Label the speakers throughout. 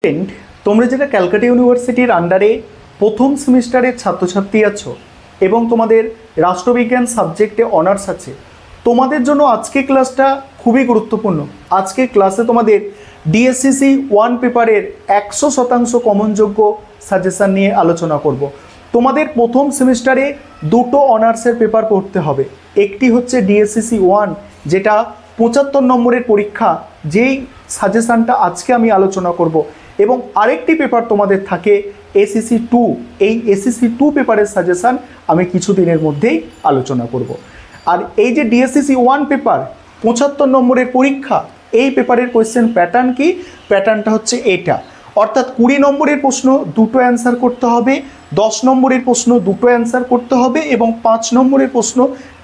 Speaker 1: Student, তোমরা যেটা ক্যালকাটা ইউনিভার্সিটির আন্ডারে প্রথম সেমিস্টারের ছাত্রছাত্রী আছো এবং তোমাদের রাষ্ট্রবিজ্ঞান সাবজেক্টে অনার্স আছে, তোমাদের জন্য আজকে ক্লাসটা খুবই গুরুত্বপূর্ণ। আজকে ক্লাসে তোমাদের ডিএসসিসি 1 পেপারের 100% কমনযোগ্য সাজেশান নিয়ে আলোচনা করব। তোমাদের প্রথম সেমিস্টারে দুটো অনার্সের পেপার পড়তে হবে। একটি হচ্ছে ডিএসসিসি 1, যেটা 75 নম্বরের পরীক্ষা, যেই সাজেশানটা আজকে আমি আলোচনা করব, এবং আরেকটি পেপার তোমাদের থাকে এসিসি 2। এই এসিসি 2 পেপারের সাজেশান আমি কিছুদিনের মধ্যেই আলোচনা করব। আর এই যে ডিএসসিসি 1 পেপার 75 নম্বরের পরীক্ষা, এই পেপারের কোয়েশ্চেন প্যাটার্ন কি? প্যাটার্নটা হচ্ছে এটা, অর্থাৎ 20 নম্বরের প্রশ্ন দুটো অ্যান্সার করতে হবে, 10 নম্বরের প্রশ্ন দুটো অ্যান্সার করতে হবে এবং 5 নম্বরের প্রশ্ন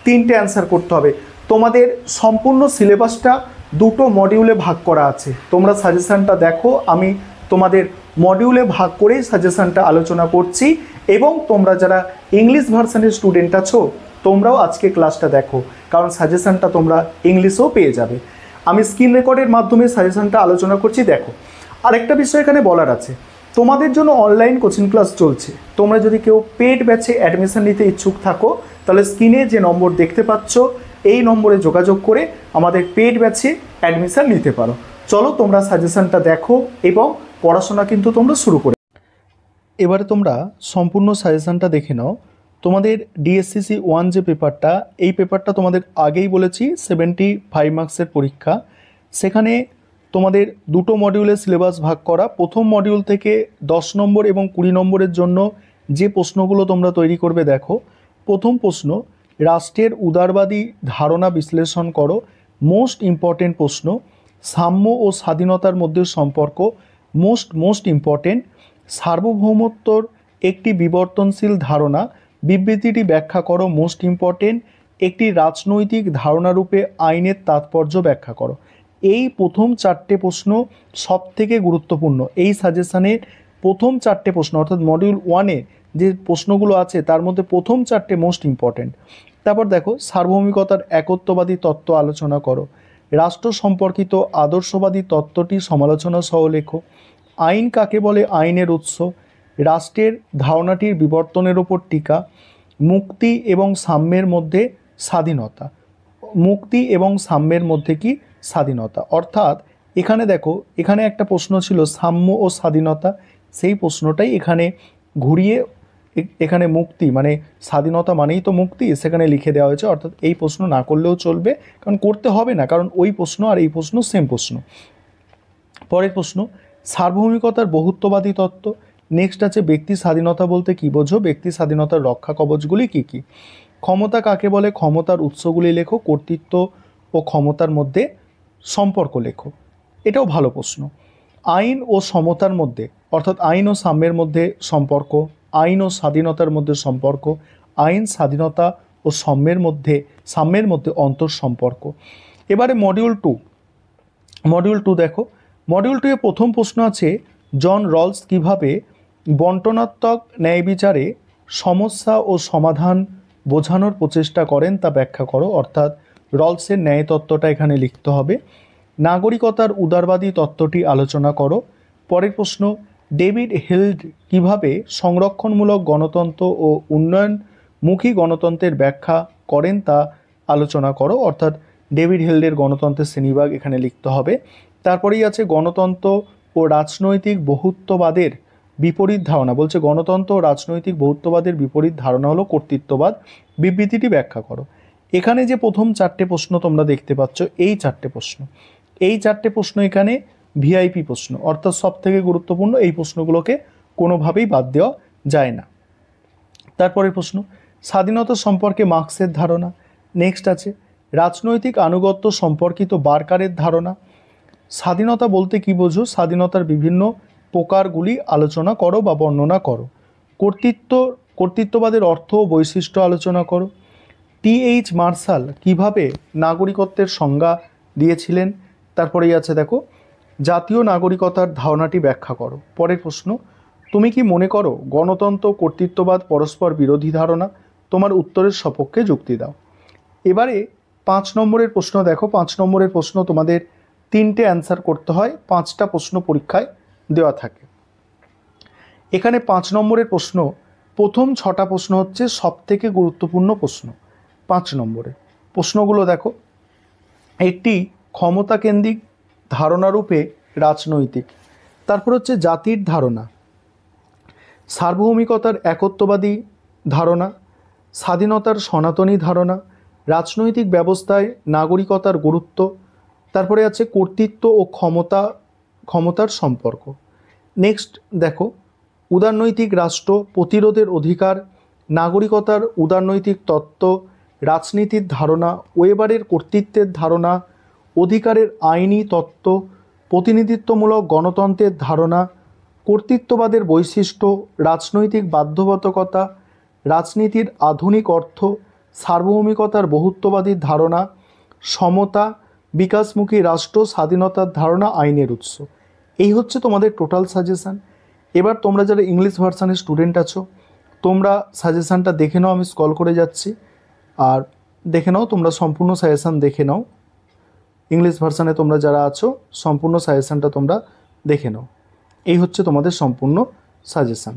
Speaker 1: 3টে অ্যান্সার করতে হবে। তোমাদের সম্পূর্ণ সিলেবাসটা দুটো মডিউলে ভাগ করা আছে। তোমরা সাজেশানটা দেখো, আমি তোমাদের মডিউলে ভাগ করেই সাজেশানটা আলোচনা করছি, এবং তোমরা যারা ইংলিশ ভার্সনের স্টুডেন্ট আছো তোমরাও আজকে ক্লাসটা দেখো, কারণ সাজেশানটা তোমরা ইংলিশেও পেয়ে যাবে। আমি স্ক্রিন রেকর্ডের মাধ্যমে সাজেশানটা আলোচনা করছি, দেখো। আরেকটা বিষয় এখানে বলার আছে, তোমাদের জন্য অনলাইন কোচিং ক্লাস চলছে। তোমরা যদি কেউ পেড ব্যাচে অ্যাডমিশন নিতে ইচ্ছুক থাকো, তাহলে স্ক্রিনে যে নম্বর দেখতে পাচ্ছ এই নম্বরে যোগাযোগ করে আমাদের পেড ব্যাচে অ্যাডমিশন নিতে পারো। চলো তোমরা সাজেশানটা দেখো এবং পড়াশোনা কিন্তু তোমরা শুরু করে। এবারে তোমরা সম্পূর্ণ সাজেশানটা দেখে নাও। তোমাদের ডিএসসিসি 1 যে পেপারটা, এই পেপারটা তোমাদের আগেই বলেছি 75 মার্কসের পরীক্ষা। সেখানে তোমাদের দুটো মডিউলে সিলেবাস ভাগ করা। প্রথম মডিউল থেকে 10 নম্বর এবং 20 নম্বরের জন্য যে প্রশ্নগুলো তোমরা তৈরি করবে, দেখো। প্রথম প্রশ্ন, রাষ্ট্রের উদারবাদী ধারণা বিশ্লেষণ করো। মোস্ট ইম্পর্টেন্ট প্রশ্ন। সাম্য ও স্বাধীনতার মধ্যে সম্পর্ক, মোস্ট ইম্পর্টেন্ট। সার্বভৌমত্বর একটি বিবর্তনশীল ধারণা, বিবৃতিটি ব্যাখ্যা করো, মোস্ট ইম্পর্টেন্ট। একটি রাজনৈতিক ধারণারূপে আইনের তাৎপর্য ব্যাখ্যা করো। এই প্রথম 4টে প্রশ্ন সব থেকে গুরুত্বপূর্ণ। এই সাজেশানের প্রথম 4টে প্রশ্ন, অর্থাৎ মডিউল 1-এ যে প্রশ্নগুলো আছে তার মধ্যে প্রথম 4টে মোস্ট ইম্পর্টেন্ট। তারপর দেখো, সার্বভৌমিকতার একত্ববাদী তত্ত্ব আলোচনা করো। রাষ্ট্র সম্পর্কিত আদর্শবাদী তত্ত্বটি সমালোচনা সহ লেখো। আইন কাকে বলে, আইনের উৎস। রাষ্ট্রের ধারণাটির বিবর্তনের ওপর টিকা। মুক্তি এবং সাম্যের মধ্যে স্বাধীনতা। মুক্তি এবং সাম্যের মধ্যে কি? স্বাধীনতা। অর্থাৎ এখানে দেখো, এখানে একটা প্রশ্ন ছিল সাম্য ও স্বাধীনতা, সেই প্রশ্নটাই এখানে ঘুরিয়ে এখানে মুক্তি মানে স্বাধীনতা মানেই তো মুক্তি, সেখানে লিখে দেওয়া হয়েছে। অর্থাৎ এই প্রশ্ন না করলেও চলবে, কারণ করতে হবে না, কারণ ওই প্রশ্ন আর এই প্রশ্ন সেম প্রশ্ন। পরের প্রশ্ন, সার্বভৌমিকতার বহুত্ববাদী তত্ত্ব। নেক্সট আছে, ব্যক্তি স্বাধীনতা বলতে কী বোঝো, ব্যক্তি স্বাধীনতার রক্ষা কবচগুলি কী কী। ক্ষমতা কাকে বলে, ক্ষমতার উৎসগুলি লেখো। কর্তৃত্ব ও ক্ষমতার মধ্যে সম্পর্ক লেখো। এটাও ভালো প্রশ্ন। আইন ও সমতার মধ্যে, অর্থাৎ আইন ও সাম্যের মধ্যে সম্পর্ক, আইন ও স্বাধীনতার মধ্যে সম্পর্ক, আইন, স্বাধীনতা ও সাম্যের মধ্যে অন্তঃসম্পর্ক। এবারে মডিউল টু দেখো। মডিউল 2-এ প্রথম প্রশ্ন আছে, জন রলস কীভাবে বন্টনাত্মক ন্যায় বিচারে সমস্যা ও সমাধান বোঝানোর প্রচেষ্টা করেন তা ব্যাখ্যা করো। অর্থাৎ রলসের ন্যায় তত্ত্বটা এখানে লিখতে হবে। নাগরিকতার উদারবাদী তত্ত্বটি আলোচনা করো। পরের প্রশ্ন, ডেভিড হিল্ড কীভাবে সংরক্ষণমূলক গণতন্ত্র ও উন্নয়নমুখী গণতন্ত্রের ব্যাখ্যা করেন তা আলোচনা করো। অর্থাৎ ডেভিড হিল্ডের গণতন্ত্রের শ্রেণীভাগ এখানে লিখতে হবে। তারপরেই আছে গণতন্ত্র ও রাজনৈতিক বহুত্ববাদের বিপরীত ধারণা। বলছে গণতন্ত্র ও রাজনৈতিক বহুত্ববাদের বিপরীত ধারণা হলো কর্তৃত্ববাদ, বিবৃতিটি ব্যাখ্যা করো। এখানে যে প্রথম 4টে প্রশ্ন তোমরা দেখতে পাচ্ছ, এই 4টে প্রশ্ন এখানে ভিআইপি প্রশ্ন, অর্থাৎ সব থেকে গুরুত্বপূর্ণ। এই প্রশ্নগুলোকে কোনোভাবেই বাদ দেওয়া যায় না। তারপরের প্রশ্ন, স্বাধীনতা সম্পর্কে মার্ক্সের ধারণা। নেক্সট আছে, রাজনৈতিক আনুগত্য সম্পর্কিত বার্কারের ধারণা। স্বাধীনতা বলতে কী বোঝো, স্বাধীনতার বিভিন্ন প্রকারগুলি আলোচনা করো বা বর্ণনা করো। কর্তৃত্ববাদের অর্থ ও বৈশিষ্ট্য আলোচনা করো। টি.এইচ. মার্শাল কীভাবে নাগরিকত্বের সংজ্ঞা দিয়েছিলেন। তারপরেই আছে দেখো, জাতীয় নাগরিকতার ধারণাটি ব্যাখ্যা করো। পরের প্রশ্ন, তুমি কি মনে করো গণতন্ত্র কর্তৃত্ববাদ পরস্পর বিরোধী ধারণা? তোমার উত্তরের সপক্ষে যুক্তি দাও। এবারে 5 নম্বরের প্রশ্ন দেখো। 5 নম্বরের প্রশ্ন তোমাদের 3টে অ্যান্সার করতে হয়। 5টা প্রশ্ন পরীক্ষায় দেওয়া থাকে। এখানে 5 নম্বরের প্রশ্ন, প্রথম 6টা প্রশ্ন হচ্ছে সবথেকে গুরুত্বপূর্ণ প্রশ্ন। 5 নম্বরে প্রশ্নগুলো দেখো, একটি ক্ষমতাকেন্দ্রিক ধারণারূপে রাজনৈতিক, তারপর হচ্ছে জাতির ধারণা, সার্বভৌমিকতার একত্ববাদী ধারণা, স্বাধীনতার সনাতনী ধারণা, রাজনৈতিক ব্যবস্থায় নাগরিকতার গুরুত্ব, তারপরে আছে কর্তৃত্ব ও ক্ষমতার সম্পর্ক। নেক্সট দেখো, উদারনৈতিক রাষ্ট্র, প্রতিরোধের অধিকার, নাগরিকতার উদারনৈতিক তত্ত্ব, রাজনীতির ধারণা, ওয়েবারের কর্তৃত্বের ধারণা, অধিকারের আইনি তত্ত্ব, প্রতিনিধিত্বমূলক গণতন্ত্রের ধারণা, কর্তৃত্ববাদের বৈশিষ্ট্য, রাজনৈতিক বাধ্যবাধকতা, রাজনীতির আধুনিক অর্থ, সার্বভৌমিকতার বহুত্ববাদী ধারণা, সমতা, বিকাশমুখী রাষ্ট্র, স্বাধীনতার ধারণা, আইনের উৎস। এই হচ্ছে তোমাদের টোটাল সাজেশান। এবার তোমরা যারা ইংলিশ ভার্সানের স্টুডেন্ট আছো, তোমরা সাজেশানটা দেখে নাও, আমি স্ক্রল করে যাচ্ছি, আর দেখে নাও, তোমরা সম্পূর্ণ সাজেশান দেখে নাও। ইংলিশ ভার্সানে তোমরা যারা আছো সম্পূর্ণ সাজেশানটা তোমরা দেখে নাও। এই হচ্ছে তোমাদের সম্পূর্ণ সাজেশান।